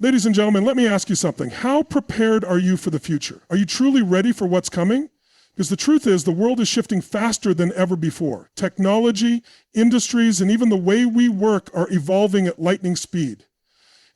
Ladies and gentlemen, let me ask you something. How prepared are you for the future? Are you truly ready for what's coming? Because the truth is, the world is shifting faster than ever before. Technology, industries, and even the way we work are evolving at lightning speed.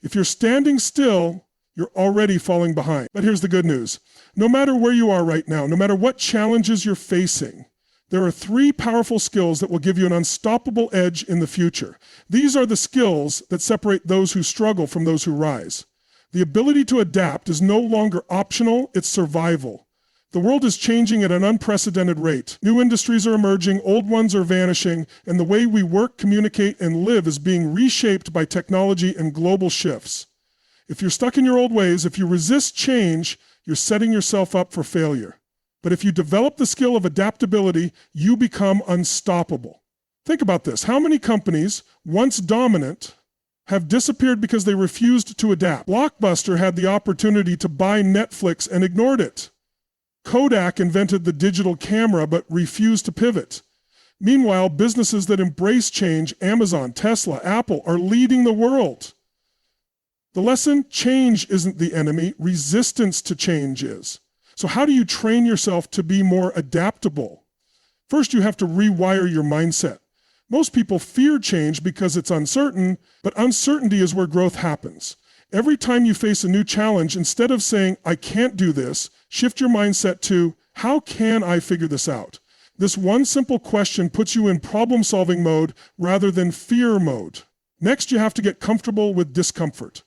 If you're standing still, you're already falling behind. But here's the good news. No matter where you are right now, no matter what challenges you're facing, there are 3 powerful skills that will give you an unstoppable edge in the future. These are the skills that separate those who struggle from those who rise. The ability to adapt is no longer optional, it's survival. The world is changing at an unprecedented rate. New industries are emerging, old ones are vanishing, and the way we work, communicate, and live is being reshaped by technology and global shifts. If you're stuck in your old ways, if you resist change, you're setting yourself up for failure. But if you develop the skill of adaptability, you become unstoppable. Think about this. How many companies, once dominant, have disappeared because they refused to adapt? Blockbuster had the opportunity to buy Netflix and ignored it. Kodak invented the digital camera but refused to pivot. Meanwhile, businesses that embrace change, Amazon, Tesla, Apple, are leading the world. The lesson, change isn't the enemy, resistance to change is. So how do you train yourself to be more adaptable? First, you have to rewire your mindset. Most people fear change because it's uncertain, but uncertainty is where growth happens. Every time you face a new challenge, instead of saying, I can't do this, shift your mindset to, how can I figure this out? This one simple question puts you in problem-solving mode rather than fear mode. Next, you have to get comfortable with discomfort.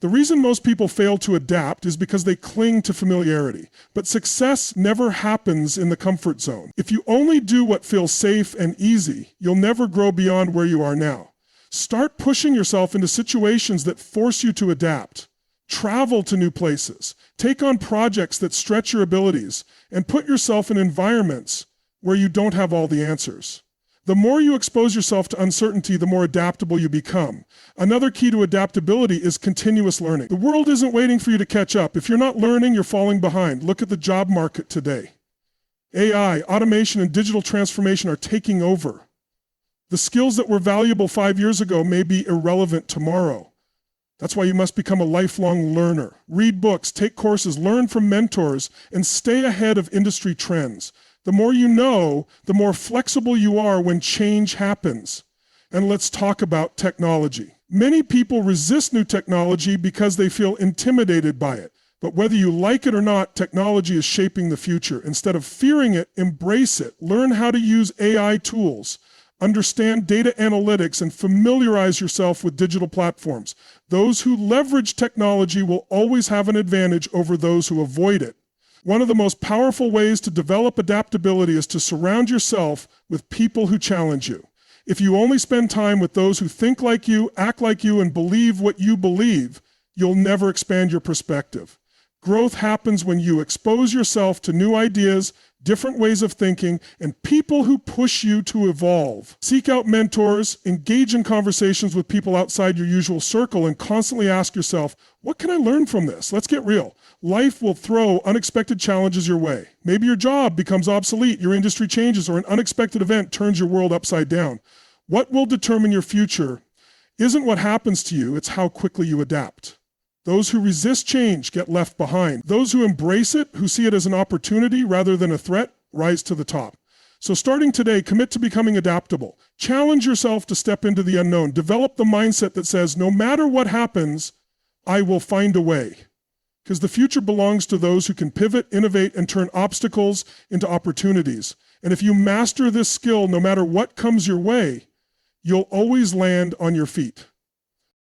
The reason most people fail to adapt is because they cling to familiarity. But success never happens in the comfort zone. If you only do what feels safe and easy, you'll never grow beyond where you are now. Start pushing yourself into situations that force you to adapt. Travel to new places. Take on projects that stretch your abilities, and put yourself in environments where you don't have all the answers. The more you expose yourself to uncertainty, the more adaptable you become. Another key to adaptability is continuous learning. The world isn't waiting for you to catch up. If you're not learning, you're falling behind. Look at the job market today. AI, automation, and digital transformation are taking over. The skills that were valuable 5 years ago may be irrelevant tomorrow. That's why you must become a lifelong learner. Read books, take courses, learn from mentors, and stay ahead of industry trends. The more you know, the more flexible you are when change happens. And let's talk about technology. Many people resist new technology because they feel intimidated by it. But whether you like it or not, technology is shaping the future. Instead of fearing it, embrace it. Learn how to use AI tools. Understand data analytics and familiarize yourself with digital platforms. Those who leverage technology will always have an advantage over those who avoid it. One of the most powerful ways to develop adaptability is to surround yourself with people who challenge you. If you only spend time with those who think like you, act like you, and believe what you believe, you'll never expand your perspective. Growth happens when you expose yourself to new ideas, different ways of thinking, and people who push you to evolve. Seek out mentors, engage in conversations with people outside your usual circle, and constantly ask yourself, what can I learn from this? Let's get real. Life will throw unexpected challenges your way. Maybe your job becomes obsolete, your industry changes, or an unexpected event turns your world upside down. What will determine your future isn't what happens to you, it's how quickly you adapt. Those who resist change get left behind. Those who embrace it, who see it as an opportunity rather than a threat, rise to the top. So starting today, commit to becoming adaptable. Challenge yourself to step into the unknown. Develop the mindset that says, no matter what happens, I will find a way. Because the future belongs to those who can pivot, innovate, and turn obstacles into opportunities. And if you master this skill, no matter what comes your way, you'll always land on your feet.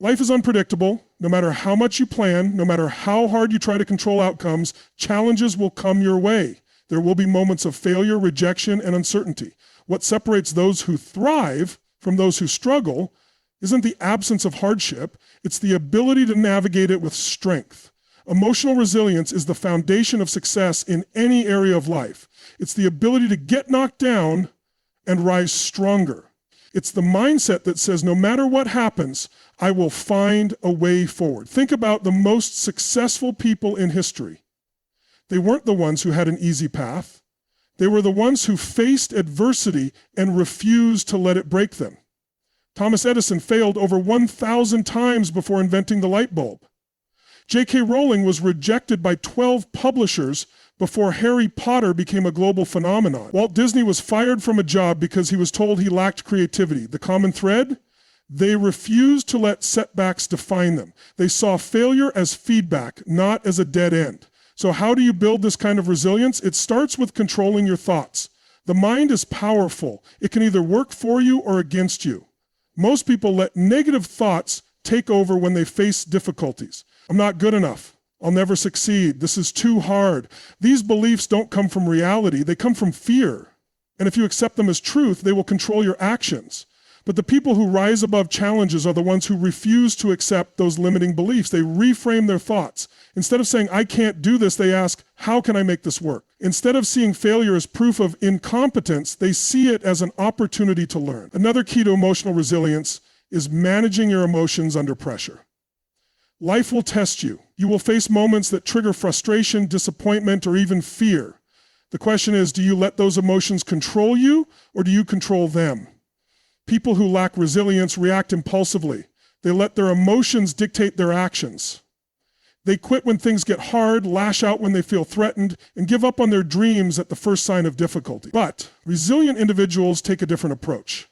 Life is unpredictable. No matter how much you plan, no matter how hard you try to control outcomes, challenges will come your way. There will be moments of failure, rejection, and uncertainty. What separates those who thrive from those who struggle isn't the absence of hardship, it's the ability to navigate it with strength. Emotional resilience is the foundation of success in any area of life. It's the ability to get knocked down and rise stronger. It's the mindset that says, no matter what happens, I will find a way forward. Think about the most successful people in history. They weren't the ones who had an easy path. They were the ones who faced adversity and refused to let it break them. Thomas Edison failed over 1,000 times before inventing the light bulb. J.K. Rowling was rejected by 12 publishers before Harry Potter became a global phenomenon. Walt Disney was fired from a job because he was told he lacked creativity. The common thread? They refused to let setbacks define them. They saw failure as feedback, not as a dead end. So how do you build this kind of resilience? It starts with controlling your thoughts. The mind is powerful. It can either work for you or against you. Most people let negative thoughts take over when they face difficulties. I'm not good enough. I'll never succeed. This is too hard. These beliefs don't come from reality. They come from fear. And if you accept them as truth, they will control your actions. But the people who rise above challenges are the ones who refuse to accept those limiting beliefs. They reframe their thoughts. Instead of saying, I can't do this, they ask, how can I make this work? Instead of seeing failure as proof of incompetence, they see it as an opportunity to learn. Another key to emotional resilience is managing your emotions under pressure. Life will test you. You will face moments that trigger frustration, disappointment, or even fear. The question is, do you let those emotions control you, or do you control them? People who lack resilience react impulsively. They let their emotions dictate their actions. They quit when things get hard, lash out when they feel threatened, and give up on their dreams at the first sign of difficulty. But resilient individuals take a different approach.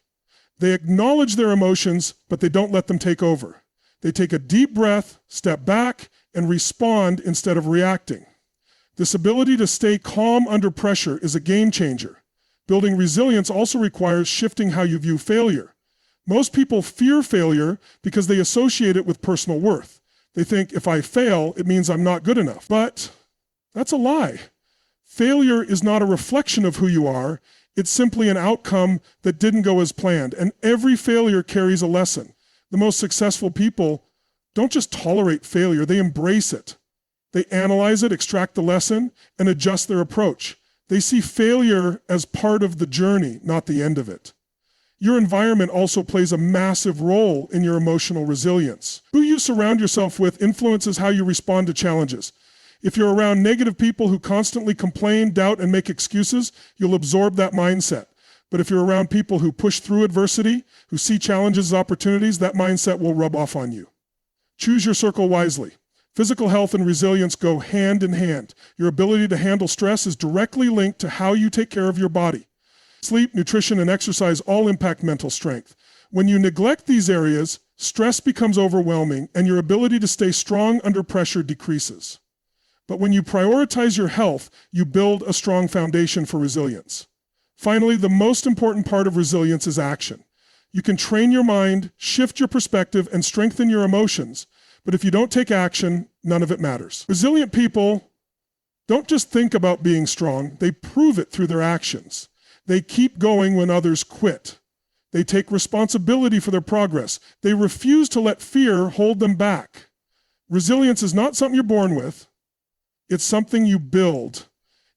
They acknowledge their emotions, but they don't let them take over. They take a deep breath, step back, and respond instead of reacting. This ability to stay calm under pressure is a game changer. Building resilience also requires shifting how you view failure. Most people fear failure because they associate it with personal worth. They think, if I fail, it means I'm not good enough. But that's a lie. Failure is not a reflection of who you are. It's simply an outcome that didn't go as planned. And every failure carries a lesson. The most successful people don't just tolerate failure, they embrace it. They analyze it, extract the lesson, and adjust their approach. They see failure as part of the journey, not the end of it. Your environment also plays a massive role in your emotional resilience. Who you surround yourself with influences how you respond to challenges. If you're around negative people who constantly complain, doubt, and make excuses, you'll absorb that mindset. But if you're around people who push through adversity, who see challenges as opportunities, that mindset will rub off on you. Choose your circle wisely. Physical health and resilience go hand in hand. Your ability to handle stress is directly linked to how you take care of your body. Sleep, nutrition, and exercise all impact mental strength. When you neglect these areas, stress becomes overwhelming and your ability to stay strong under pressure decreases. But when you prioritize your health, you build a strong foundation for resilience. Finally, the most important part of resilience is action. You can train your mind, shift your perspective, and strengthen your emotions. But if you don't take action, none of it matters. Resilient people don't just think about being strong, they prove it through their actions. They keep going when others quit. They take responsibility for their progress. They refuse to let fear hold them back. Resilience is not something you're born with. It's something you build.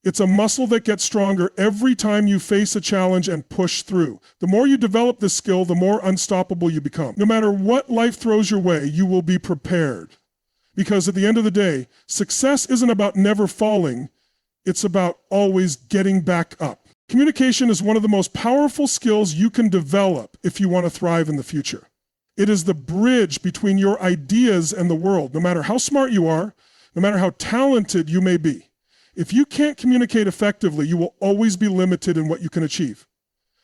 It's a muscle that gets stronger every time you face a challenge and push through. The more you develop this skill, the more unstoppable you become. No matter what life throws your way, you will be prepared. Because at the end of the day, success isn't about never falling. It's about always getting back up. Communication is one of the most powerful skills you can develop if you want to thrive in the future. It is the bridge between your ideas and the world. No matter how smart you are, no matter how talented you may be, if you can't communicate effectively, you will always be limited in what you can achieve.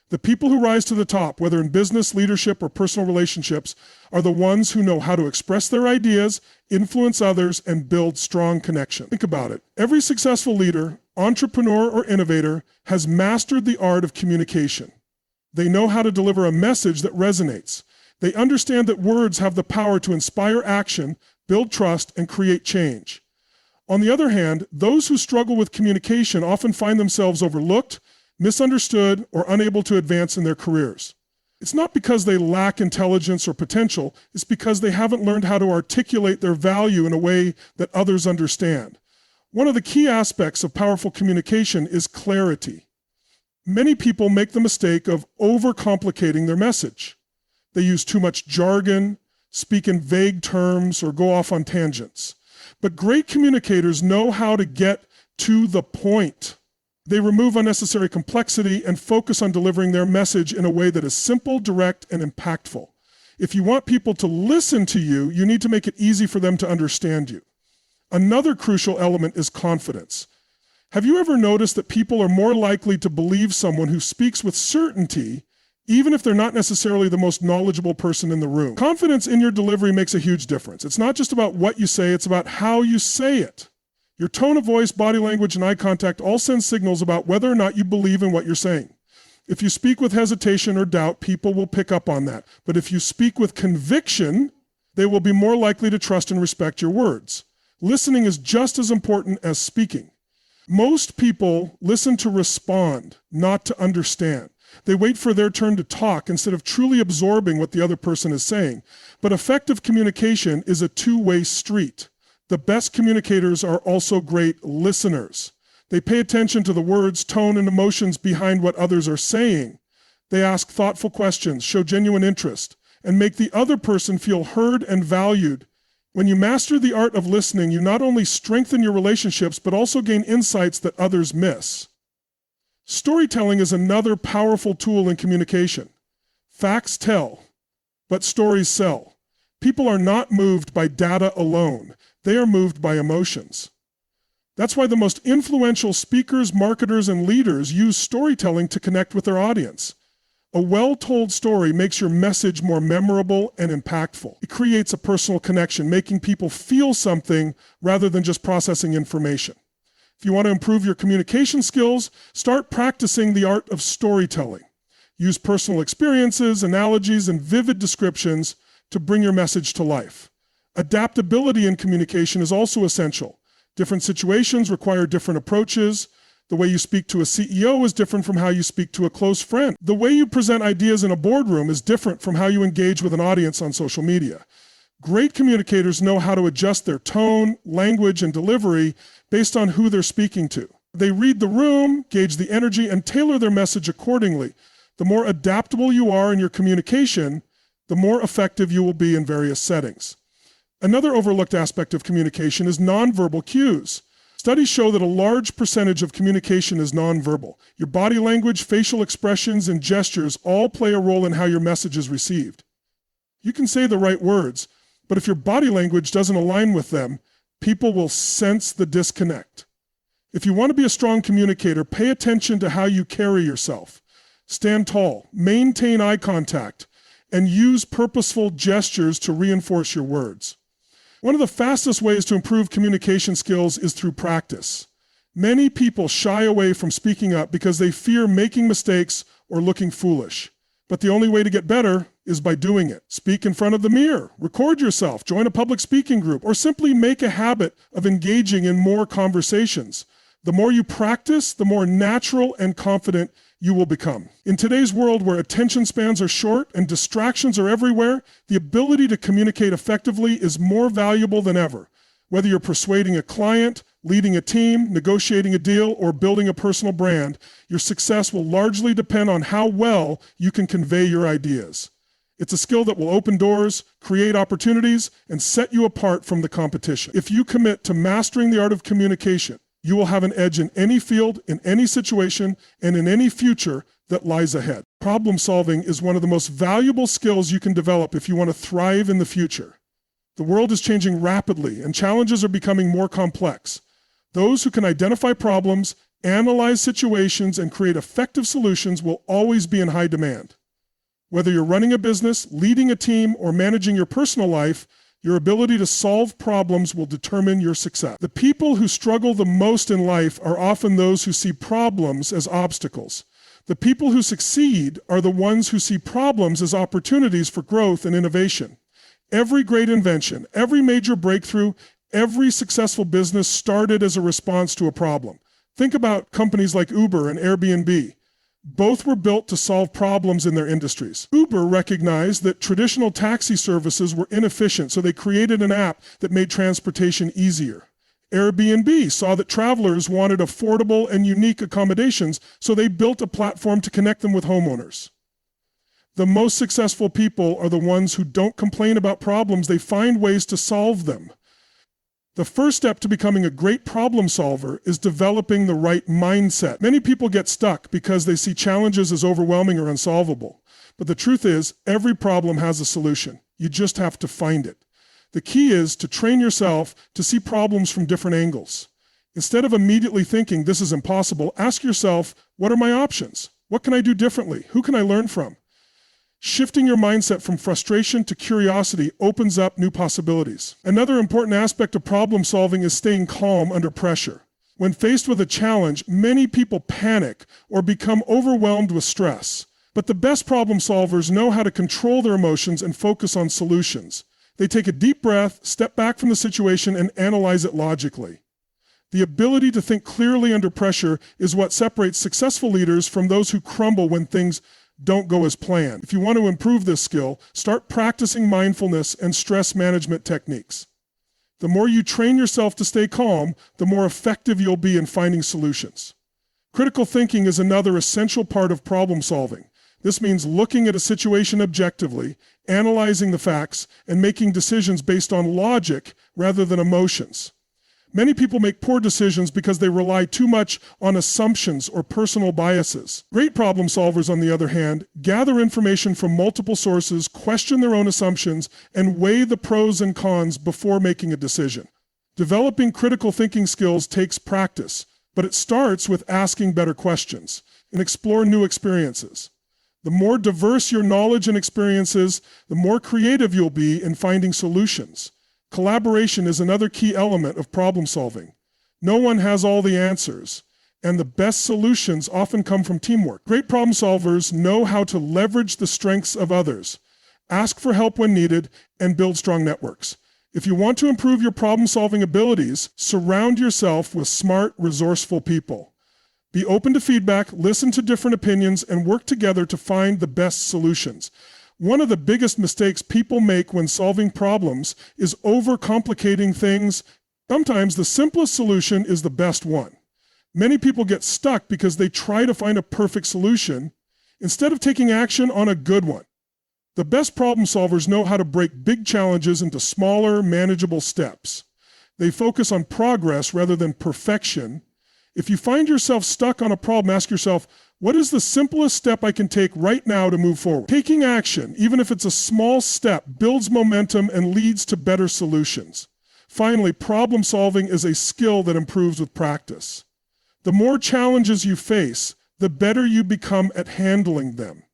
The people who rise to the top, whether in business, leadership, or personal relationships, are the ones who know how to express their ideas, influence others, and build strong connection. Think about it. Every successful leader, entrepreneur, or innovator has mastered the art of communication. They know how to deliver a message that resonates. They understand that words have the power to inspire action, build trust, and create change. On the other hand, those who struggle with communication often find themselves overlooked, misunderstood, or unable to advance in their careers. It's not because they lack intelligence or potential, it's because they haven't learned how to articulate their value in a way that others understand. One of the key aspects of powerful communication is clarity. Many people make the mistake of overcomplicating their message. They use too much jargon, speak in vague terms, or go off on tangents. But great communicators know how to get to the point. They remove unnecessary complexity and focus on delivering their message in a way that is simple, direct, and impactful. If you want people to listen to you, you need to make it easy for them to understand you. Another crucial element is confidence. Have you ever noticed that people are more likely to believe someone who speaks with certainty, even if they're not necessarily the most knowledgeable person in the room? Confidence in your delivery makes a huge difference. It's not just about what you say, it's about how you say it. Your tone of voice, body language, and eye contact all send signals about whether or not you believe in what you're saying. If you speak with hesitation or doubt, people will pick up on that. But if you speak with conviction, they will be more likely to trust and respect your words. Listening is just as important as speaking. Most people listen to respond, not to understand. They wait for their turn to talk instead of truly absorbing what the other person is saying. But effective communication is a two-way street. The best communicators are also great listeners. They pay attention to the words, tone, and emotions behind what others are saying. They ask thoughtful questions, show genuine interest, and make the other person feel heard and valued. When you master the art of listening, you not only strengthen your relationships, but also gain insights that others miss. Storytelling is another powerful tool in communication. Facts tell, but stories sell. People are not moved by data alone. They are moved by emotions. That's why the most influential speakers, marketers, and leaders use storytelling to connect with their audience. A well-told story makes your message more memorable and impactful. It creates a personal connection, making people feel something rather than just processing information. If you want to improve your communication skills, start practicing the art of storytelling. Use personal experiences, analogies, and vivid descriptions to bring your message to life. Adaptability in communication is also essential. Different situations require different approaches. The way you speak to a CEO is different from how you speak to a close friend. The way you present ideas in a boardroom is different from how you engage with an audience on social media. Great communicators know how to adjust their tone, language, and delivery based on who they're speaking to. They read the room, gauge the energy, and tailor their message accordingly. The more adaptable you are in your communication, the more effective you will be in various settings. Another overlooked aspect of communication is nonverbal cues. Studies show that a large percentage of communication is nonverbal. Your body language, facial expressions, and gestures all play a role in how your message is received. You can say the right words, but if your body language doesn't align with them, people will sense the disconnect. If you want to be a strong communicator, pay attention to how you carry yourself. Stand tall, maintain eye contact, and use purposeful gestures to reinforce your words. One of the fastest ways to improve communication skills is through practice. Many people shy away from speaking up because they fear making mistakes or looking foolish. But the only way to get better is by doing it. Speak in front of the mirror, record yourself, join a public speaking group, or simply make a habit of engaging in more conversations. The more you practice, the more natural and confident you will become. In today's world where attention spans are short and distractions are everywhere, the ability to communicate effectively is more valuable than ever. Whether you're persuading a client, leading a team, negotiating a deal, or building a personal brand, your success will largely depend on how well you can convey your ideas. It's a skill that will open doors, create opportunities, and set you apart from the competition. If you commit to mastering the art of communication, you will have an edge in any field, in any situation, and in any future that lies ahead. Problem solving is one of the most valuable skills you can develop if you want to thrive in the future. The world is changing rapidly, and challenges are becoming more complex. Those who can identify problems, analyze situations, and create effective solutions will always be in high demand. Whether you're running a business, leading a team, or managing your personal life, your ability to solve problems will determine your success. The people who struggle the most in life are often those who see problems as obstacles. The people who succeed are the ones who see problems as opportunities for growth and innovation. Every great invention, every major breakthrough, every successful business started as a response to a problem. Think about companies like Uber and Airbnb. Both were built to solve problems in their industries. Uber recognized that traditional taxi services were inefficient, so they created an app that made transportation easier. Airbnb saw that travelers wanted affordable and unique accommodations, so they built a platform to connect them with homeowners. The most successful people are the ones who don't complain about problems, they find ways to solve them. The first step to becoming a great problem solver is developing the right mindset. Many people get stuck because they see challenges as overwhelming or unsolvable. But the truth is, every problem has a solution. You just have to find it. The key is to train yourself to see problems from different angles. Instead of immediately thinking this is impossible, ask yourself, what are my options? What can I do differently? Who can I learn from? Shifting your mindset from frustration to curiosity opens up new possibilities. Another important aspect of problem solving is staying calm under pressure. When faced with a challenge, many people panic or become overwhelmed with stress. But the best problem solvers know how to control their emotions and focus on solutions. They take a deep breath, step back from the situation, and analyze it logically. The ability to think clearly under pressure is what separates successful leaders from those who crumble when things don't go as planned. If you want to improve this skill, start practicing mindfulness and stress management techniques. The more you train yourself to stay calm, the more effective you'll be in finding solutions. Critical thinking is another essential part of problem solving. This means looking at a situation objectively, analyzing the facts, and making decisions based on logic rather than emotions. Many people make poor decisions because they rely too much on assumptions or personal biases. Great problem solvers, on the other hand, gather information from multiple sources, question their own assumptions, and weigh the pros and cons before making a decision. Developing critical thinking skills takes practice, but it starts with asking better questions and explore new experiences. The more diverse your knowledge and experiences, the more creative you'll be in finding solutions. Collaboration is another key element of problem solving. No one has all the answers, and the best solutions often come from teamwork. Great problem solvers know how to leverage the strengths of others, ask for help when needed, and build strong networks. If you want to improve your problem-solving abilities, surround yourself with smart, resourceful people. Be open to feedback, listen to different opinions, and work together to find the best solutions. One of the biggest mistakes people make when solving problems is overcomplicating things. Sometimes the simplest solution is the best one. Many people get stuck because they try to find a perfect solution instead of taking action on a good one. The best problem solvers know how to break big challenges into smaller, manageable steps. They focus on progress rather than perfection. If you find yourself stuck on a problem, ask yourself, what is the simplest step I can take right now to move forward? Taking action, even if it's a small step, builds momentum and leads to better solutions. Finally, problem solving is a skill that improves with practice. The more challenges you face, the better you become at handling them.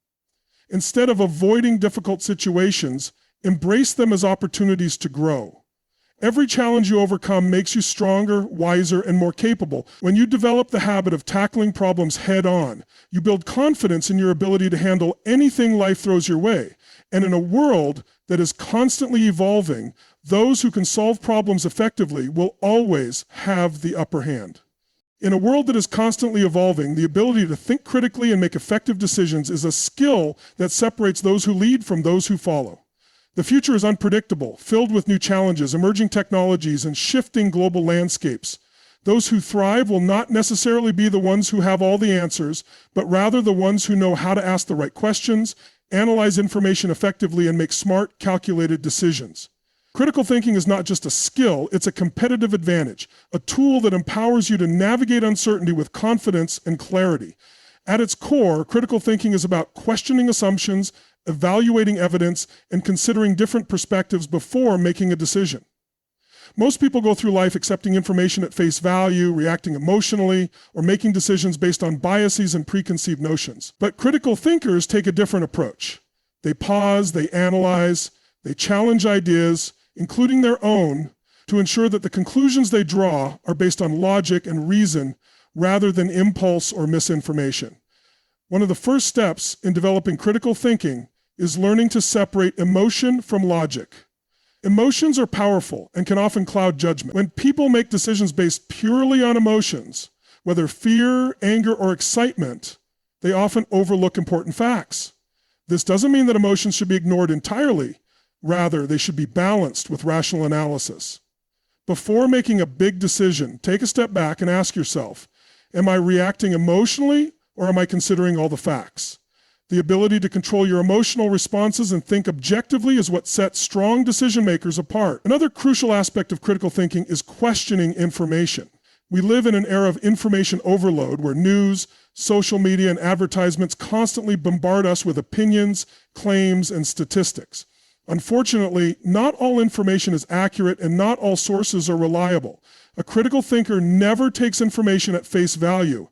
Instead of avoiding difficult situations, embrace them as opportunities to grow. Every challenge you overcome makes you stronger, wiser, and more capable. When you develop the habit of tackling problems head on, you build confidence in your ability to handle anything life throws your way. And in a world that is constantly evolving, those who can solve problems effectively will always have the upper hand. In a world that is constantly evolving, the ability to think critically and make effective decisions is a skill that separates those who lead from those who follow. The future is unpredictable, filled with new challenges, emerging technologies, and shifting global landscapes. Those who thrive will not necessarily be the ones who have all the answers, but rather the ones who know how to ask the right questions, analyze information effectively, and make smart, calculated decisions. Critical thinking is not just a skill, it's a competitive advantage, a tool that empowers you to navigate uncertainty with confidence and clarity. At its core, critical thinking is about questioning assumptions, evaluating evidence, and considering different perspectives before making a decision. Most people go through life accepting information at face value, reacting emotionally, or making decisions based on biases and preconceived notions. But critical thinkers take a different approach. They pause, they analyze, they challenge ideas, including their own, to ensure that the conclusions they draw are based on logic and reason rather than impulse or misinformation. One of the first steps in developing critical thinking is learning to separate emotion from logic. Emotions are powerful and can often cloud judgment. When people make decisions based purely on emotions, whether fear, anger, or excitement, they often overlook important facts. This doesn't mean that emotions should be ignored entirely. Rather, they should be balanced with rational analysis. Before making a big decision, take a step back and ask yourself, am I reacting emotionally or am I considering all the facts? The ability to control your emotional responses and think objectively is what sets strong decision makers apart. Another crucial aspect of critical thinking is questioning information. We live in an era of information overload where news, social media, and advertisements constantly bombard us with opinions, claims, and statistics. Unfortunately, not all information is accurate and not all sources are reliable. A critical thinker never takes information at face value.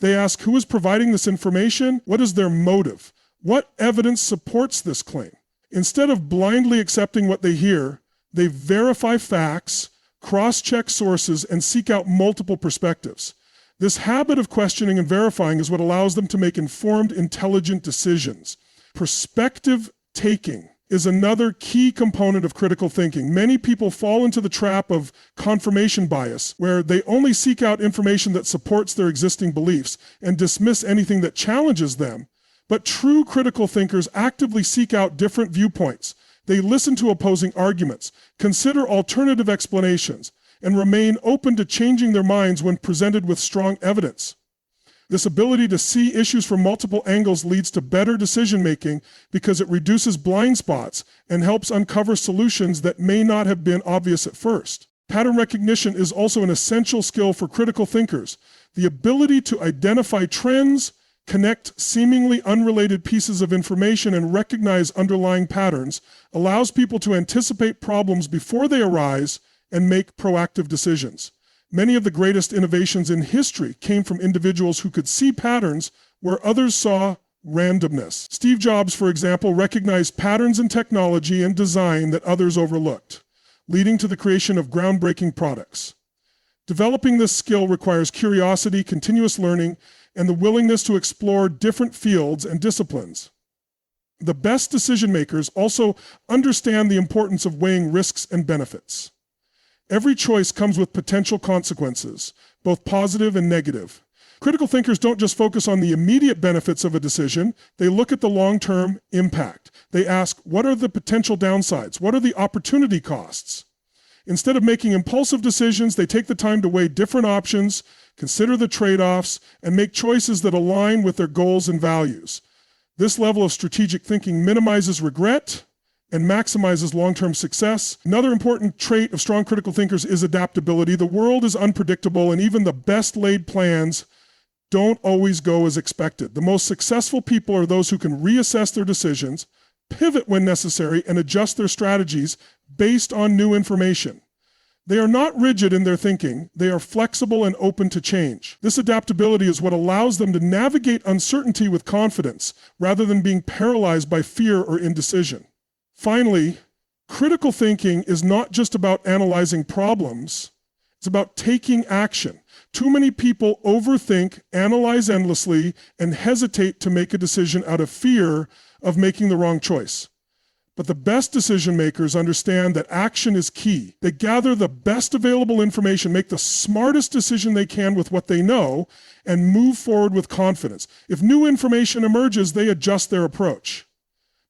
They ask, who is providing this information? What is their motive? What evidence supports this claim? Instead of blindly accepting what they hear, they verify facts, cross-check sources, and seek out multiple perspectives. This habit of questioning and verifying is what allows them to make informed, intelligent decisions. Perspective taking is another key component of critical thinking. Many people fall into the trap of confirmation bias, where they only seek out information that supports their existing beliefs and dismiss anything that challenges them. But true critical thinkers actively seek out different viewpoints. They listen to opposing arguments, consider alternative explanations, and remain open to changing their minds when presented with strong evidence. This ability to see issues from multiple angles leads to better decision-making because it reduces blind spots and helps uncover solutions that may not have been obvious at first. Pattern recognition is also an essential skill for critical thinkers. The ability to identify trends, connect seemingly unrelated pieces of information, and recognize underlying patterns allows people to anticipate problems before they arise and make proactive decisions. Many of the greatest innovations in history came from individuals who could see patterns where others saw randomness. Steve Jobs, for example, recognized patterns in technology and design that others overlooked, leading to the creation of groundbreaking products. Developing this skill requires curiosity, continuous learning, and the willingness to explore different fields and disciplines. The best decision makers also understand the importance of weighing risks and benefits. Every choice comes with potential consequences, both positive and negative. Critical thinkers don't just focus on the immediate benefits of a decision, they look at the long-term impact. They ask, what are the potential downsides? What are the opportunity costs? Instead of making impulsive decisions, they take the time to weigh different options, consider the trade-offs, and make choices that align with their goals and values. This level of strategic thinking minimizes regret and maximizes long-term success. Another important trait of strong critical thinkers is adaptability. The world is unpredictable, and even the best laid plans don't always go as expected. The most successful people are those who can reassess their decisions, pivot when necessary, and adjust their strategies based on new information. They are not rigid in their thinking. They are flexible and open to change. This adaptability is what allows them to navigate uncertainty with confidence rather than being paralyzed by fear or indecision. Finally, critical thinking is not just about analyzing problems, it's about taking action. Too many people overthink, analyze endlessly, and hesitate to make a decision out of fear of making the wrong choice. But the best decision makers understand that action is key. They gather the best available information, make the smartest decision they can with what they know, and move forward with confidence. If new information emerges, they adjust their approach.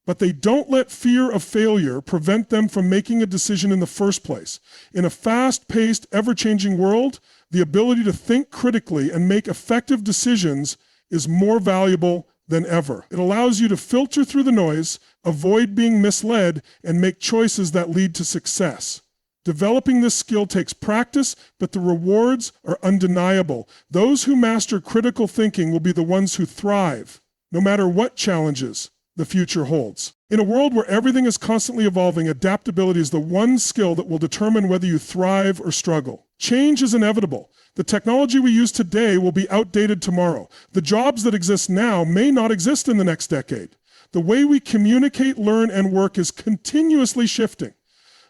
But they don't let fear of failure prevent them from making a decision in the first place. In a fast-paced, ever-changing world, the ability to think critically and make effective decisions is more valuable than ever. It allows you to filter through the noise, avoid being misled, and make choices that lead to success. Developing this skill takes practice, but the rewards are undeniable. Those who master critical thinking will be the ones who thrive, no matter what challenges the future holds. In a world where everything is constantly evolving, adaptability is the one skill that will determine whether you thrive or struggle. Change is inevitable. The technology we use today will be outdated tomorrow. The jobs that exist now may not exist in the next decade. The way we communicate, learn, and work is continuously shifting.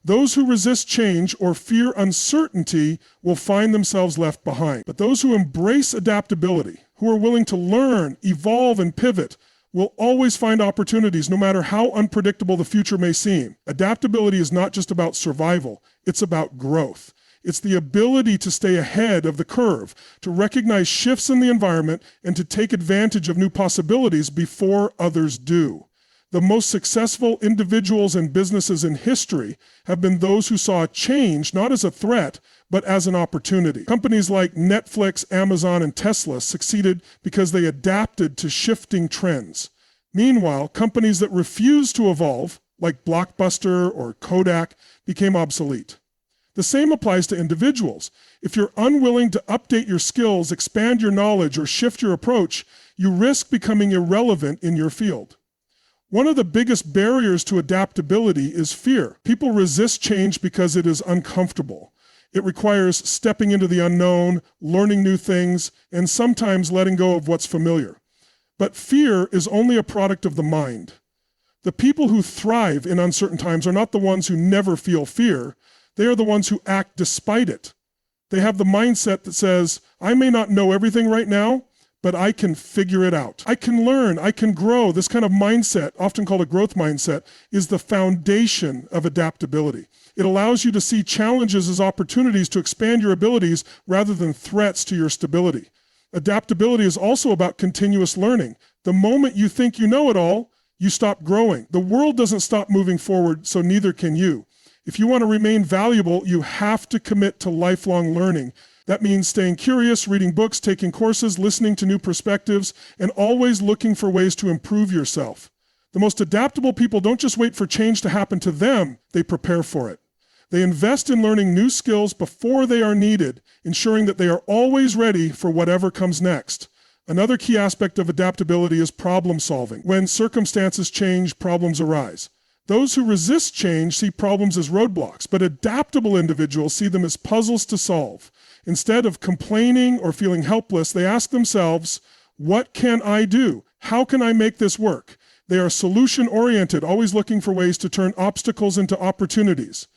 Those who resist change or fear uncertainty will find themselves left behind. But those who embrace adaptability, who are willing to learn, evolve, and pivot, will always find opportunities no matter how unpredictable the future may seem. Adaptability is not just about survival, it's about growth. It's the ability to stay ahead of the curve, to recognize shifts in the environment, and to take advantage of new possibilities before others do. The most successful individuals and businesses in history have been those who saw change not as a threat, but as an opportunity. Companies like Netflix, Amazon, and Tesla succeeded because they adapted to shifting trends. Meanwhile, companies that refused to evolve, like Blockbuster or Kodak, became obsolete. The same applies to individuals. If you're unwilling to update your skills, expand your knowledge, or shift your approach, you risk becoming irrelevant in your field. One of the biggest barriers to adaptability is fear. People resist change because it is uncomfortable. It requires stepping into the unknown, learning new things, and sometimes letting go of what's familiar. But fear is only a product of the mind. The people who thrive in uncertain times are not the ones who never feel fear. They are the ones who act despite it. They have the mindset that says, I may not know everything right now, but I can figure it out. I can learn, I can grow. This kind of mindset, often called a growth mindset, is the foundation of adaptability. It allows you to see challenges as opportunities to expand your abilities rather than threats to your stability. Adaptability is also about continuous learning. The moment you think you know it all, you stop growing. The world doesn't stop moving forward, so neither can you. If you want to remain valuable, you have to commit to lifelong learning. That means staying curious, reading books, taking courses, listening to new perspectives, and always looking for ways to improve yourself. The most adaptable people don't just wait for change to happen to them, they prepare for it. They invest in learning new skills before they are needed, ensuring that they are always ready for whatever comes next. Another key aspect of adaptability is problem solving. When circumstances change, problems arise. Those who resist change see problems as roadblocks, but adaptable individuals see them as puzzles to solve. Instead of complaining or feeling helpless, they ask themselves, what can I do? How can I make this work? They are solution-oriented, always looking for ways to turn obstacles into opportunities.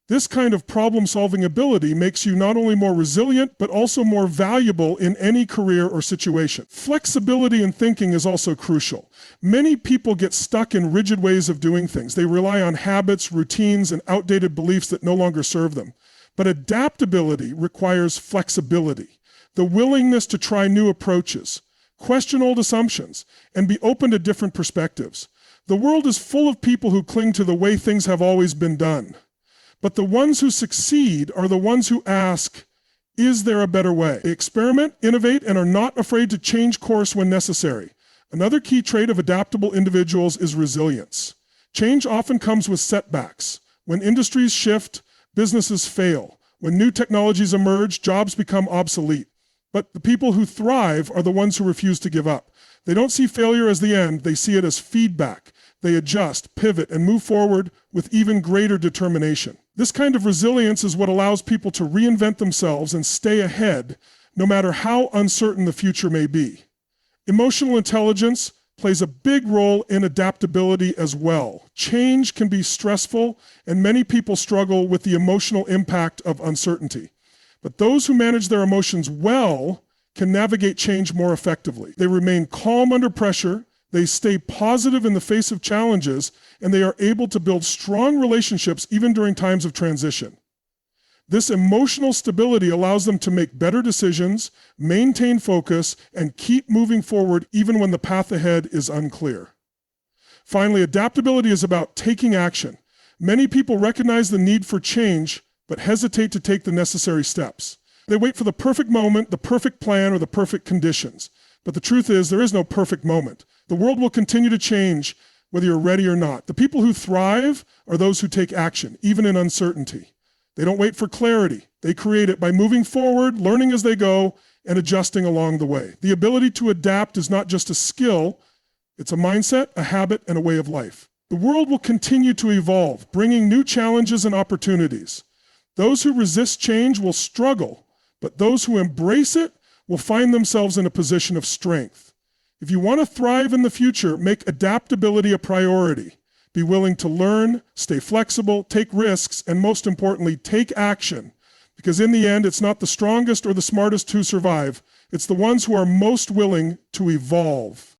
This kind of problem-solving ability makes you not only more resilient, but also more valuable in any career or situation. Flexibility in thinking is also crucial. Many people get stuck in rigid ways of doing things. They rely on habits, routines, and outdated beliefs that no longer serve them. But adaptability requires flexibility, the willingness to try new approaches, question old assumptions, and be open to different perspectives. The world is full of people who cling to the way things have always been done. But the ones who succeed are the ones who ask, is there a better way? They experiment, innovate, and are not afraid to change course when necessary. Another key trait of adaptable individuals is resilience. Change often comes with setbacks. When industries shift, businesses fail. When new technologies emerge, jobs become obsolete. But the people who thrive are the ones who refuse to give up. They don't see failure as the end, they see it as feedback. They adjust, pivot, and move forward with even greater determination. This kind of resilience is what allows people to reinvent themselves and stay ahead, no matter how uncertain the future may be. Emotional intelligence plays a big role in adaptability as well. Change can be stressful, and many people struggle with the emotional impact of uncertainty. But those who manage their emotions well can navigate change more effectively. They remain calm under pressure, they stay positive in the face of challenges, and they are able to build strong relationships even during times of transition. This emotional stability allows them to make better decisions, maintain focus, and keep moving forward even when the path ahead is unclear. Finally, adaptability is about taking action. Many people recognize the need for change, but hesitate to take the necessary steps. They wait for the perfect moment, the perfect plan, or the perfect conditions. But the truth is, there is no perfect moment. The world will continue to change whether you're ready or not. The people who thrive are those who take action, even in uncertainty. They don't wait for clarity. They create it by moving forward, learning as they go, and adjusting along the way. The ability to adapt is not just a skill, it's a mindset, a habit, and a way of life. The world will continue to evolve, bringing new challenges and opportunities. Those who resist change will struggle, but those who embrace it will find themselves in a position of strength. If you want to thrive in the future, make adaptability a priority. Be willing to learn, stay flexible, take risks, and most importantly, take action. Because in the end, it's not the strongest or the smartest who survive. It's the ones who are most willing to evolve.